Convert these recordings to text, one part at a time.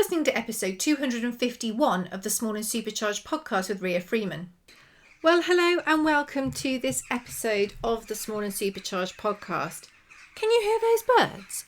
listening to episode 251 of the Small and Supercharged podcast with Ria Freeman. Well, hello and welcome to this episode of the Small and Supercharged podcast. Can you hear those birds?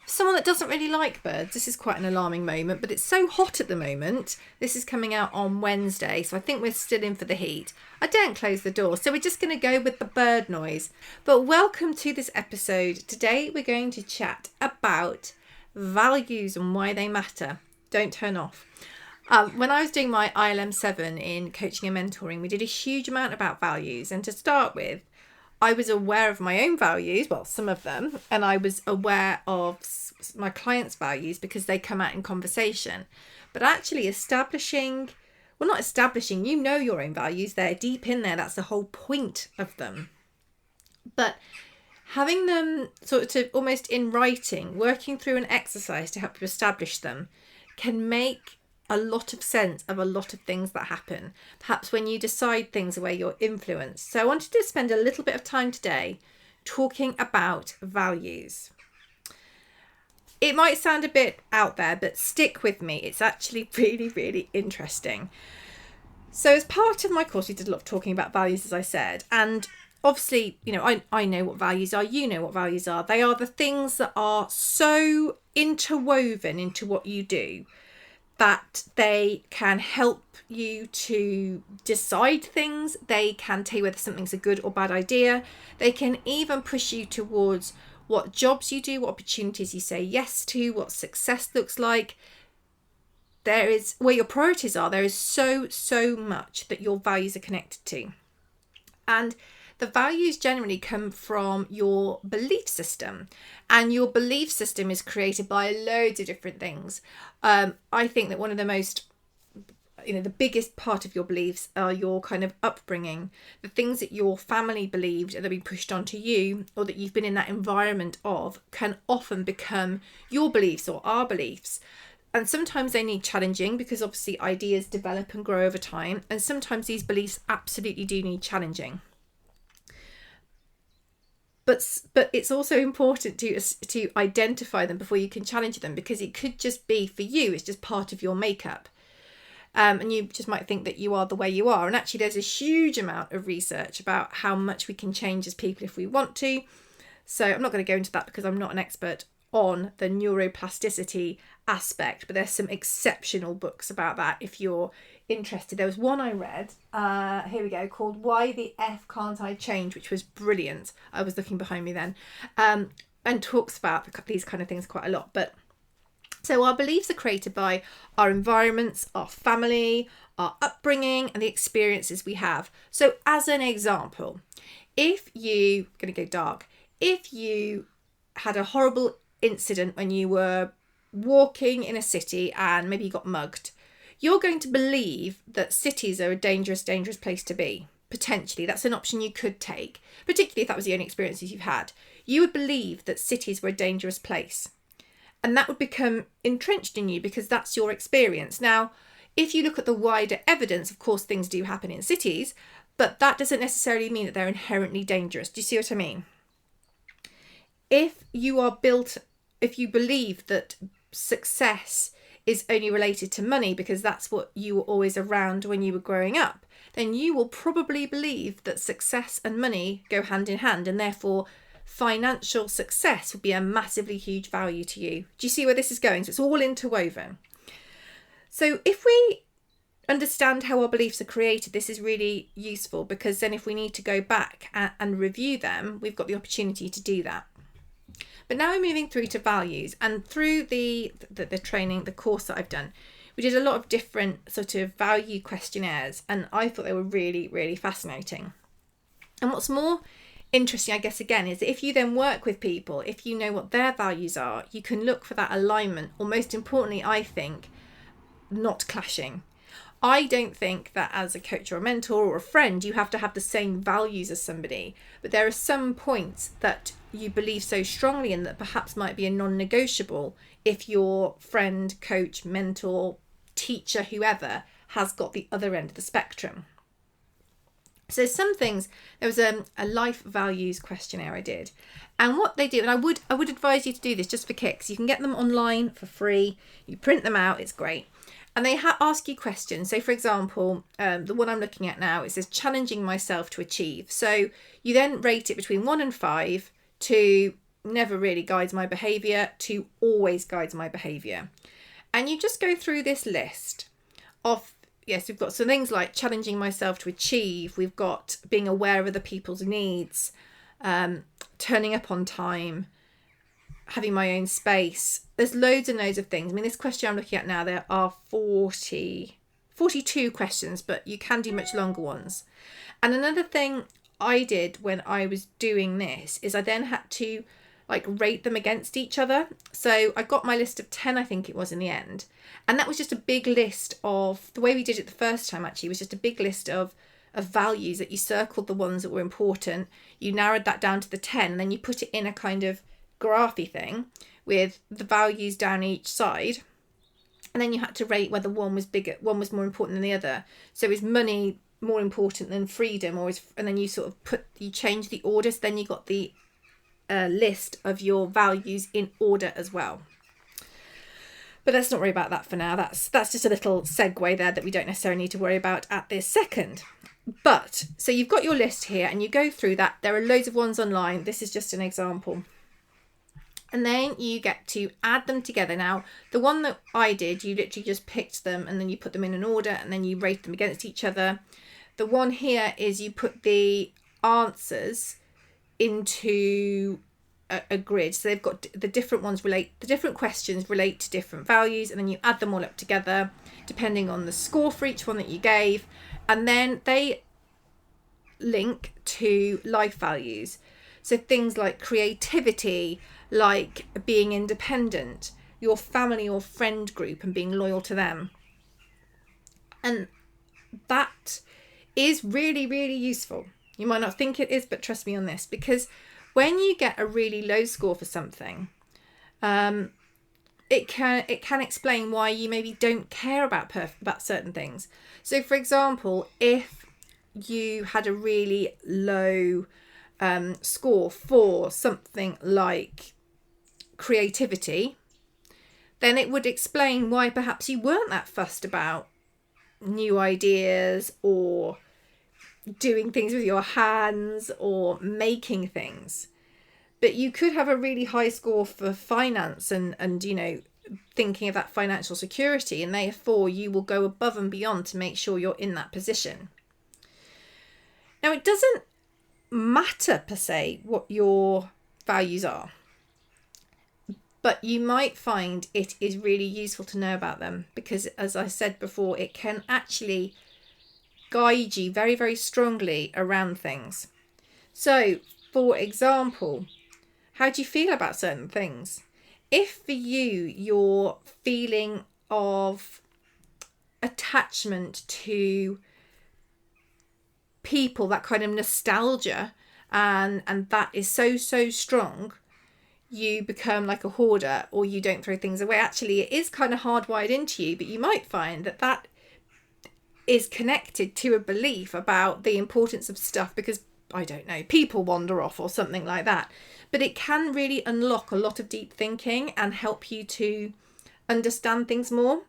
For someone that doesn't really like birds, this is quite an alarming moment, but it's so hot at the moment. This is coming out on Wednesday, so I think we're still in for the heat. I daren't close the door, so we're just going to go with the bird noise. But welcome to this episode. Today we're going to chat about values and why they matter. Don't turn off. When I was doing my ILM 7 in coaching and mentoring, we did a huge amount about values. And to start with, I was aware of my own values, well, some of them, and I was aware of my clients' values because they come out in conversation. But actually not establishing, you know your own values, they're deep in there, that's the whole point of them. But having them sort of almost in writing, working through an exercise to help you establish them, can make a lot of sense of a lot of things that happen. Perhaps when you decide things where you're influenced. So I wanted to spend a little bit of time today talking about values. It might sound a bit out there, but stick with me. It's actually really, really interesting. So as part of my course, we did a lot of talking about values, as I said, and obviously, you know, I know what values are, you know what values are. They are the things that are so interwoven into what you do that they can help you to decide things. They can tell you whether something's a good or bad idea. They can even push you towards what jobs you do, what opportunities you say yes to, what success looks like. There is where your priorities are. There is so much that your values are connected to. And the values generally come from your belief system, and your belief system is created by loads of different things. I think that one of the most, the biggest part of your beliefs are your kind of upbringing, the things that your family believed and that have been pushed onto you, or that you've been in that environment of, can often become your beliefs or our beliefs. And sometimes they need challenging because obviously ideas develop and grow over time, and sometimes these beliefs absolutely do need challenging. But it's also important to identify them before you can challenge them, because it could just be, for you, it's just part of your makeup. And you just might think that you are the way you are. And actually there's a huge amount of research about how much we can change as people if we want to. So I'm not going to go into that because I'm not an expert on the neuroplasticity aspect, but there's some exceptional books about that if you're interested. There was one I read, here we go, called Why the F Can't I Change, which was brilliant. I was looking behind me then, and talks about these kind of things quite a lot. But so our beliefs are created by our environments, our family, our upbringing, and the experiences we have. So as an example, if you had a horrible incident when you were walking in a city and maybe you got mugged, you're going to believe that cities are a dangerous place to be. Potentially, that's an option you could take, particularly if that was the only experiences you've had. You would believe that cities were a dangerous place, and that would become entrenched in you because that's your experience. Now, if you look at the wider evidence, of course, things do happen in cities, but that doesn't necessarily mean that they're inherently dangerous. Do you see what I mean? If you believe that success is only related to money because that's what you were always around when you were growing up, then you will probably believe that success and money go hand in hand, and therefore financial success would be a massively huge value to you. Do you see where this is going? So it's all interwoven. So if we understand how our beliefs are created, this is really useful, because then if we need to go back and review them, we've got the opportunity to do that. But now we're moving through to values, and through the training, the course that I've done, we did a lot of different sort of value questionnaires, and I thought they were really, really fascinating. And what's more interesting, I guess, again, is that if you then work with people, if you know what their values are, you can look for that alignment, or most importantly, I think, not clashing. I don't think that as a coach or a mentor or a friend, you have to have the same values as somebody, but there are some points that you believe so strongly in that perhaps might be a non-negotiable if your friend, coach, mentor, teacher, whoever has got the other end of the spectrum. So some things, there was a life values questionnaire I did. And what they do, and I would advise you to do this just for kicks. You can get them online for free. You print them out. It's great. And they ask you questions. So, for example, the one I'm looking at now, it says challenging myself to achieve. So you then rate it between 1 and 5 to never really guides my behaviour to always guides my behaviour. And you just go through this list of, yes, we've got some things like challenging myself to achieve. We've got being aware of other people's needs, turning up on time, having my own space. There's loads and loads of things. I mean, this question I'm looking at now, there are 42 questions, but you can do much longer ones. And another thing I did when I was doing this is I then had to rate them against each other. So I got my list of 10, I think it was, in the end. And that was just a big list of, the way we did it the first time actually was just a big list of values that you circled the ones that were important. You narrowed that down to the 10, and then you put it in a kind of graphy thing with the values down each side. And then you had to rate whether one was bigger, one was more important than the other. So is money more important than freedom, and then you you change the order, so then you got the list of your values in order as well. But let's not worry about that for now. That's just a little segue there that we don't necessarily need to worry about at this second. But so you've got your list here and you go through that. There are loads of ones online. This is just an example. And then you get to add them together. Now, the one that I did, you literally just picked them and then you put them in an order and then you rate them against each other. The one here is you put the answers into a grid. So they've got the different questions relate to different values, and then you add them all up together depending on the score for each one that you gave. And then they link to life values. So things like creativity, like being independent, your family or friend group and being loyal to them. And that is really, really useful. You might not think it is, but trust me on this, because when you get a really low score for something, it can explain why you maybe don't care about certain things. So, for example, if you had a really low score for something like creativity, then it would explain why perhaps you weren't that fussed about new ideas or doing things with your hands or making things. But you could have a really high score for finance and thinking of that financial security, and therefore you will go above and beyond to make sure you're in that position. Now, it doesn't matter per se what your values are, but you might find it is really useful to know about them because, as I said before, it can actually guide you very, very strongly around things. So, for example, how do you feel about certain things? If for you, your feeling of attachment to people, that kind of nostalgia, and that is so strong, you become like a hoarder or you don't throw things away. Actually, it is kind of hardwired into you, but you might find that is connected to a belief about the importance of stuff because, I don't know, people wander off or something like that. But it can really unlock a lot of deep thinking and help you to understand things more.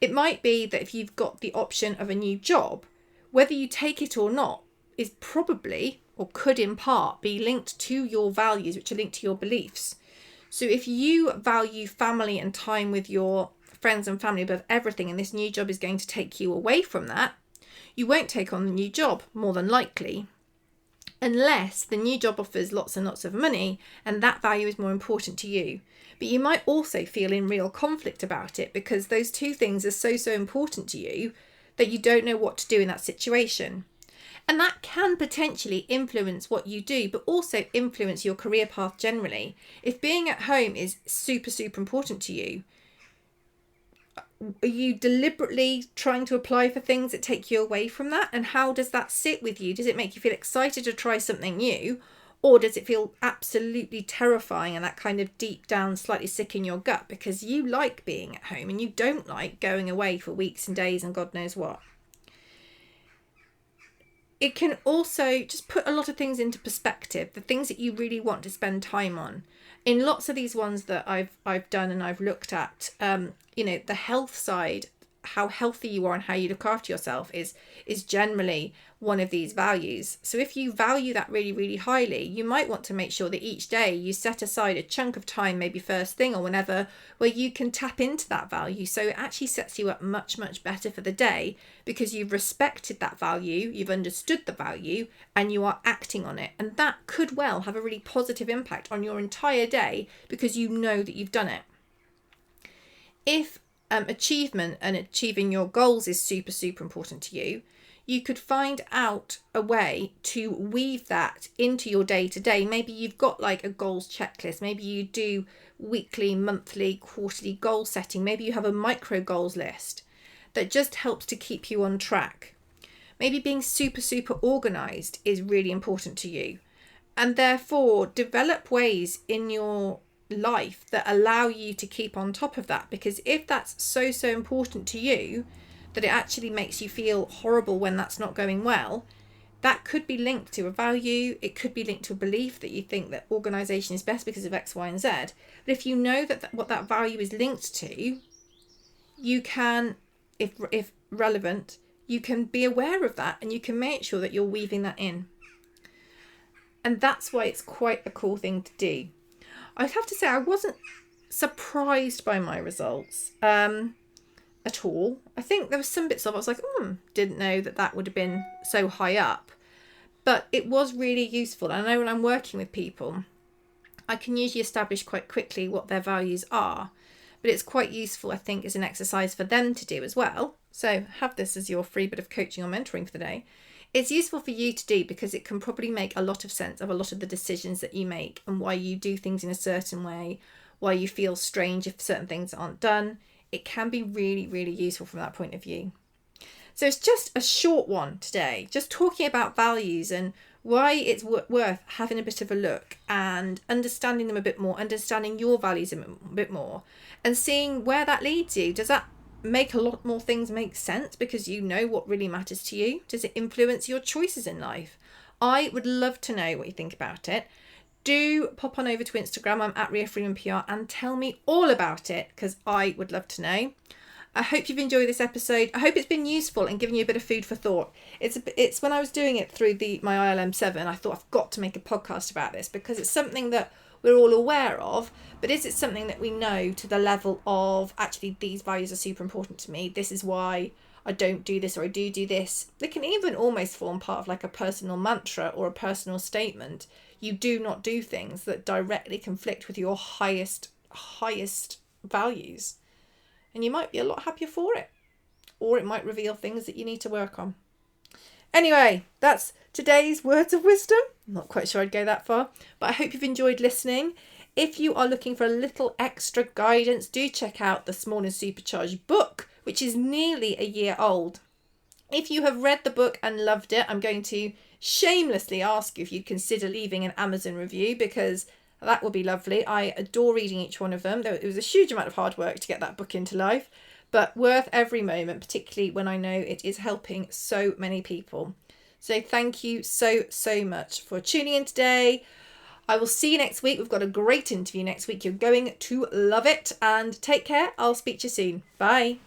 It might be that if you've got the option of a new job, whether you take it or not is probably, or could in part, be linked to your values, which are linked to your beliefs. So if you value family and time with your friends and family above everything, and this new job is going to take you away from that, you won't take on the new job, more than likely, unless the new job offers lots and lots of money and that value is more important to you. But you might also feel in real conflict about it because those two things are so important to you that you don't know what to do in that situation. And that can potentially influence what you do, but also influence your career path generally. If being at home is super important to you, are you deliberately trying to apply for things that take you away from that? And how does that sit with you? Does it make you feel excited to try something new? Or does it feel absolutely terrifying and that kind of deep down slightly sick in your gut because you like being at home and you don't like going away for weeks and days and God knows what? it can also just put a lot of things into perspective, the things that you really want to spend time on. In lots of these ones that I've done and I've looked at, the health side, how healthy you are and how you look after yourself is generally one of these values. So if you value that really, really highly, you might want to make sure that each day you set aside a chunk of time, maybe first thing or whenever, where you can tap into that value. So it actually sets you up much, much better for the day because you've respected that value, you've understood the value, and you are acting on it. And that could well have a really positive impact on your entire day because you know that you've done it. If achievement and achieving your goals is super, super important to you, you could find out a way to weave that into your day-to-day. Maybe you've got like a goals checklist. Maybe you do weekly, monthly, quarterly goal setting. Maybe you have a micro goals list that just helps to keep you on track. Maybe being super, super organized is really important to you. And therefore, develop ways in your life that allow you to keep on top of that. Because if that's so, so important to you, that it actually makes you feel horrible when that's not going well, that could be linked to a value. It could be linked to a belief that you think that organisation is best because of X, Y, and Z. But if you know that what that value is linked to, you can, if relevant, you can be aware of that and you can make sure that you're weaving that in. And that's why it's quite a cool thing to do. I'd have to say I wasn't surprised by my results at all. I think there were some bits of it I was like, didn't know that would have been so high up. But it was really useful. And I know when I'm working with people, I can usually establish quite quickly what their values are. But it's quite useful, I think, as an exercise for them to do as well. So have this as your free bit of coaching or mentoring for the day. It's useful for you to do because it can probably make a lot of sense of a lot of the decisions that you make and why you do things in a certain way, why you feel strange if certain things aren't done. It can be really, really useful from that point of view. So it's just a short one today, just talking about values and why it's worth having a bit of a look and understanding them a bit more, understanding your values a bit more and seeing where that leads you. Does that make a lot more things make sense because you know what really matters to you? Does it influence your choices in life? I would love to know what you think about it. Do pop on over to Instagram. I'm at Ria Freeman PR and tell me all about it because I would love to know. I hope you've enjoyed this episode. I hope it's been useful and given you a bit of food for thought. It's when I was doing it through my ILM 7, I thought I've got to make a podcast about this because it's something that we're all aware of, but is it something that we know to the level of actually these values are super important to me? This is why I don't do this or I do this. They can even almost form part of like a personal mantra or a personal statement. You do not do things that directly conflict with your highest values. And you might be a lot happier for it. Or it might reveal things that you need to work on. Anyway, that's today's words of wisdom. I'm not quite sure I'd go that far, but I hope you've enjoyed listening. If you are looking for a little extra guidance, do check out the Small and Supercharged book, which is nearly a year old. If you have read the book and loved it, I'm going to shamelessly ask you if you'd consider leaving an Amazon review because that would be lovely. I adore reading each one of them. It was a huge amount of hard work to get that book into life, but worth every moment, particularly when I know it is helping so many people. So thank you so, so much for tuning in today. I will see you next week. We've got a great interview next week. You're going to love it and take care. I'll speak to you soon. Bye.